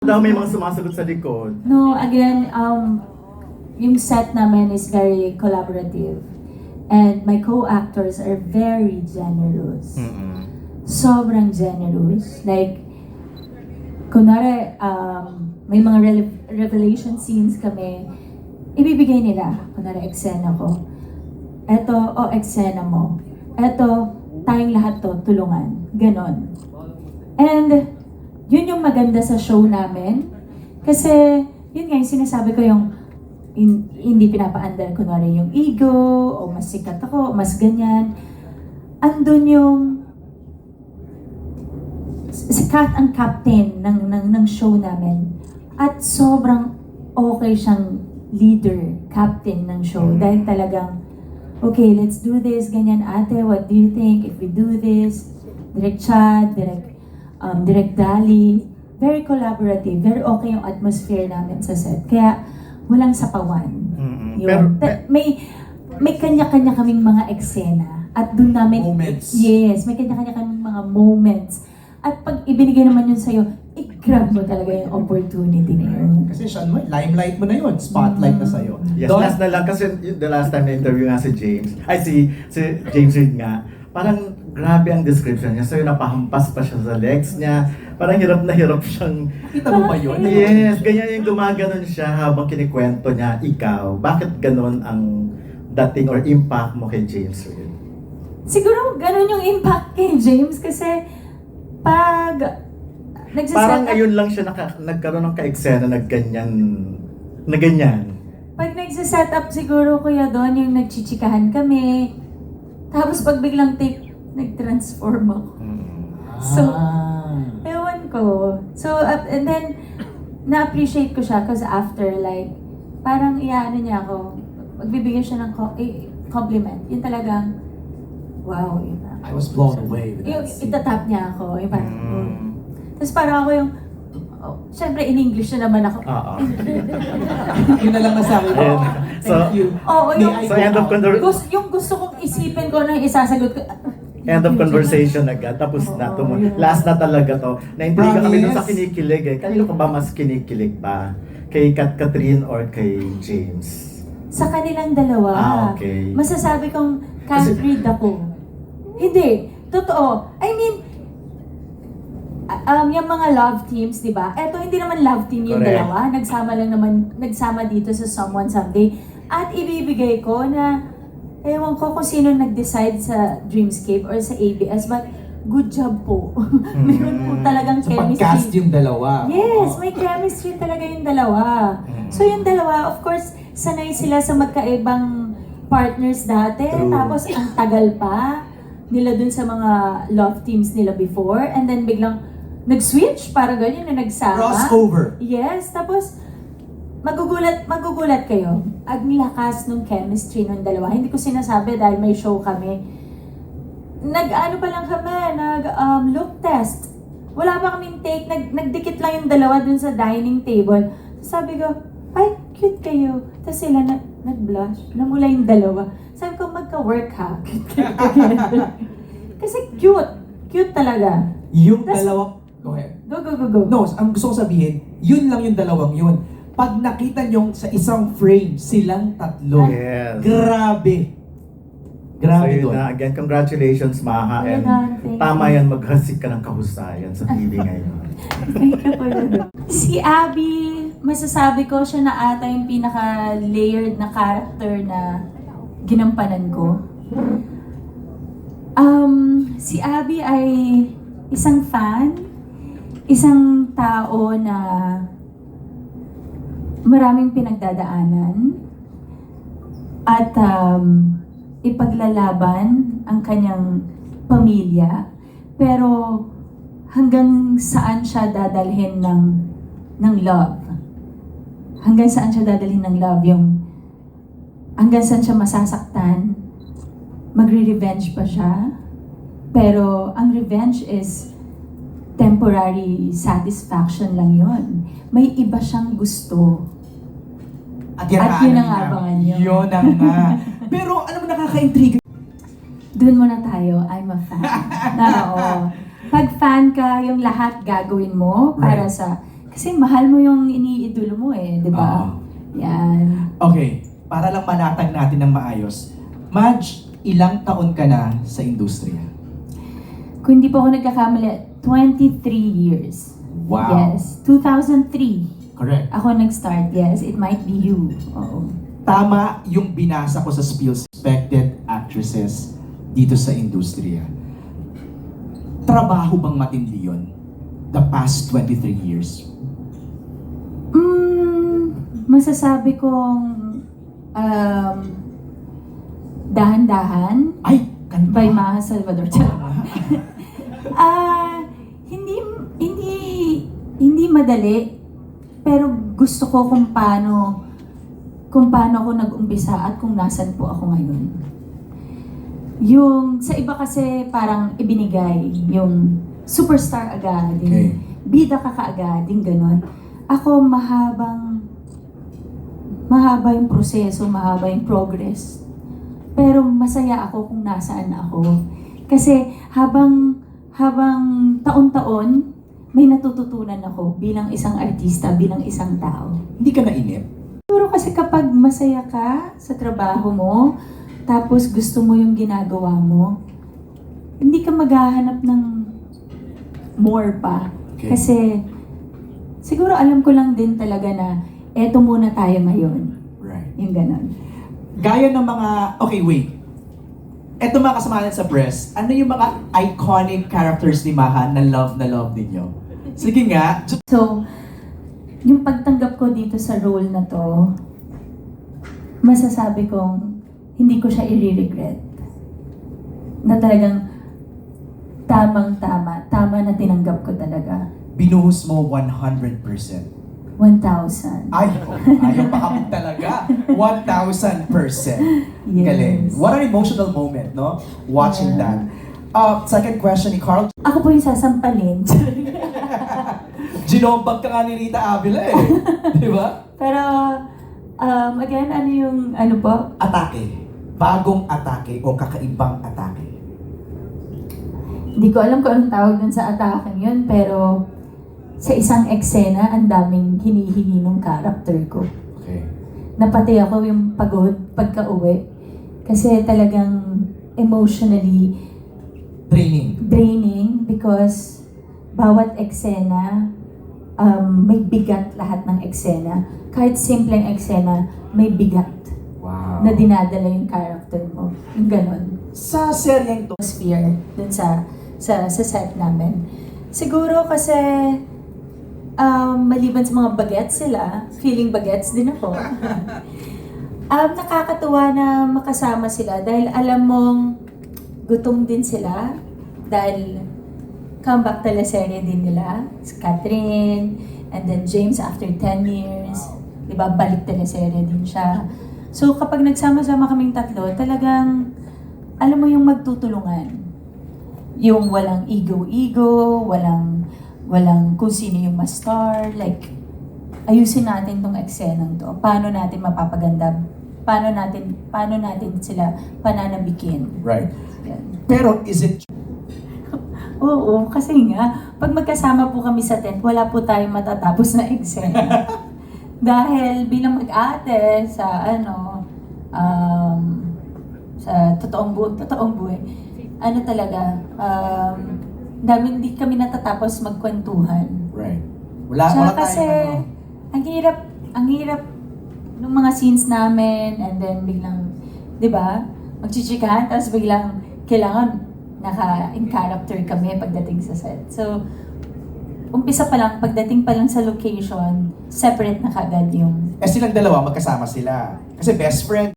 Daw may mga sumasagot sa likod. No, again, yung set namin is very collaborative. And my co-actors are very generous. Sobrang generous. Like, kunwari, may mga revelation scenes kami, ibibigay nila. Kunwari, eksena ko. Eto, eksena mo. Eto, tayong lahat to, tulungan. Ganon. And, yun yung maganda sa show namin. Kasi, yun nga yung sinasabi ko yung hindi pinapaandar kunwari yung ego, o mas sikat ako, o mas ganyan. Andun yung sikat ang captain ng show namin. At sobrang okay siyang leader, captain ng show. Dahil talagang, okay, let's do this, ganyan ate, what do you think if we do this? Direct Chad, Direct Dali, very collaborative, very okay yung atmosphere namin sa set. Kaya walang sapawan. Yun. May kanya-kanya kaming mga eksena. At doon namin... Moments. Yes, may kanya-kanya kaming mga moments. At pag ibinigay naman yun sa'yo, i-grab mo talaga yung opportunity na yun. Kasi siya, limelight mo na yun. Spotlight na sa'yo. Yes, last na lang kasi the last time na interview nga si James, si James Reid nga, parang grabe ang description niya. So yung napahampas pa siya sa legs niya. Parang hirap na hirap siyang... Kita mo ba yun? Yes, ganyan yung gumaganon siya habang kinikwento niya, ikaw. Bakit ganon ang dating or impact mo kay James Reid? Siguro ganon yung impact kay James kasi pag Parang ngayon lang siya nagkaroon ng ka-eksena na ganyan. Pag nagsiset up siguro kuya doon yung nagchichikahan kami. Tapos pag biglang take, nag-transform ako. So, ewan ko. So, and then, na-appreciate ko siya kasi after, like, parang iyaano niya ako, magbibigay siya ng compliment. Yun talagang, wow, yun na. I was blown away with Yung that scene. itatap niya ako, yung parang, Tapos parang ako yung, syempre in English na naman ako. Yun na lang nasabi ko. Thank you. Oo, yung, So end of yung gusto kong isipin ko nang isasagot ko. End of conversation agad. Tapos na. Last na talaga to. Naintriga kami dun sa kinikilig eh. Kanino ka ba mas kinikilig pa? Kay Catherine or kay James? Sa kanilang dalawa. Okay. Masasabi kong can't read ako. Hindi. Totoo. I mean, yung mga love teams, di ba? Eto, hindi naman love team yung Correct. dalawa. Nagsama dito sa Someone Someday. At ibibigay ko na, ewan ko kung sino nag-decide sa Dreamscape or sa ABS, but good job po. Meron po talagang So, chemistry. pag-cast yung dalawa. Yes, may chemistry talaga yung dalawa. So yung dalawa, of course, sanay sila sa magkaibang partners dati. True. Tapos ang tagal pa nila dun sa mga love teams nila before. And then biglang nag-switch, para ganyan na nagsama. Crossover. Yes, tapos magugulat kayo. Ang lakas nung chemistry ng dalawa. Hindi ko sinasabi dahil may show kami. Nag-ano pa lang kami, look test. Wala pa kaming take, nagdikit lang yung dalawa dun sa dining table. Sabi ko, ay, cute kayo. Tapos sila nag-blush. Namula yung dalawa. Sabi ko, magka-work ha. Kasi cute. Cute talaga. Yung Tas- dalawa... Go ahead. Go. No, ang gusto ko sabihin, yun lang yung dalawang yun. Pag nakita nyo sa isang frame, silang tatlo. Yes. Grabe. So Grabe yun doon. na, again, congratulations Maha. And Thank tama you. yan, maghasik ka ng kahusayan sa TV ngayon. Thank you for that. Si Abby, masasabi ko siya na ata yung pinaka-layered na character na ginampanan ko. Si Abby ay isang fan, isang tao na maraming pinagdadaanan at ipaglalaban ang kanyang pamilya, pero hanggang saan siya dadalhin ng love. Hanggang saan siya dadalhin ng love, yung hanggang saan siya masasaktan, magre-revenge pa siya, pero ang revenge is temporary satisfaction lang yon. May iba siyang gusto. At yun ang abangan niyo. Yun ang nga. Pero alam mo, nakaka-intriga. Doon muna tayo, I'm a fan. Oo. Pag fan ka, yung lahat gagawin mo para Right. sa... Kasi mahal mo yung iniidolo mo di ba? Oo. Yan. Okay, para lang malatag natin ng maayos. Madge, ilang taon ka na sa industriya? Kung hindi po ako nagkakamali, 23 years. Wow. Yes. 2003. Correct. Ako nag-start. Yes, it might be you. Oo. Tama yung binasa ko sa Spiels, expected actresses dito sa industriya. Trabaho bang matindi yun? The past 23 years. Masasabi kong dahan-dahan Ay, kanta. by Maha Salvador. Hindi hindi madali, pero gusto ko kung paano ako nag-umpisa at kung nasan po ako ngayon. Yung sa iba kasi parang ibinigay yung superstar agad, Okay. yung bida ka kaagad, yung gano'n. Ako mahaba yung proseso, mahaba yung progress. Pero masaya ako kung nasaan ako. Kasi habang taon-taon, may natututunan ako bilang isang artista, bilang isang tao. Hindi ka nainip? Siguro kasi kapag masaya ka sa trabaho mo, tapos gusto mo yung ginagawa mo, hindi ka maghahanap ng more pa. Okay. Kasi siguro alam ko lang din talaga na eto muna tayo ngayon. Right. Yung ganon. Gaya ng mga, okay wait. Eto mga kasama natin sa press, ano yung mga iconic characters ni Maha na love ninyo? Sige nga. So, yung pagtanggap ko dito sa role na to, masasabi kong hindi ko siya i-regret. Na talagang tama na tinanggap ko talaga. Binuhos mo 100%. 1,000. Ay, ayaw pakabog talaga. 1,000%. Yes. Galing. What an emotional moment, no? Watching Yeah. that. Second question ni Carl. Ako po yung sasampalin. Ginombag ka nga ni Rita Avila eh. Di ba? Pero, again, ano po? Atake. Bagong atake o kakaibang atake. Hindi ko alam kung anong tawag dun sa atake yun, pero sa isang eksena, ang daming hinihingi ng character ko. Okay. Napati ako yung pagod pagka-uwi. Kasi talagang emotionally draining because bawat eksena, may bigat lahat ng eksena. Kahit simpleng eksena, may bigat Wow. na dinadala yung character mo. Yung ganon. Sa seryeng to, Atmosphere dun sa set namin. Siguro kasi maliban sa mga bagets sila, feeling bagets din ako. Nakakatuwa na makasama sila dahil alam mong gutom din sila dahil comeback teleserye din nila. Si Catherine, and then James after 10 years. Diba, balik teleserye din siya. So kapag nagsama-sama kaming tatlo, talagang alam mo yung magtutulungan. Yung walang ego-ego, walang kung sino yung mas star, like, ayusin natin tong eksenang to. Paano natin mapapaganda? Paano natin sila pananabikin? right. Yan. Pero is it Oo, kasi nga, pag magkasama po kami sa tent, wala po tayong matatapos na eksena. Dahil bilang mag-ate sa sa totoong buhay, hindi kami natatapos magkwentuhan. right? Wala Tsaka tayong kasi, ang hirap nung mga scenes namin, and then biglang, di ba, magchichikahan, tapos biglang kailangan in character kami pagdating sa set. So, umpisa pa lang, pagdating pa lang sa location, separate na kagad yung silang dalawa magkasama sila. Kasi best friend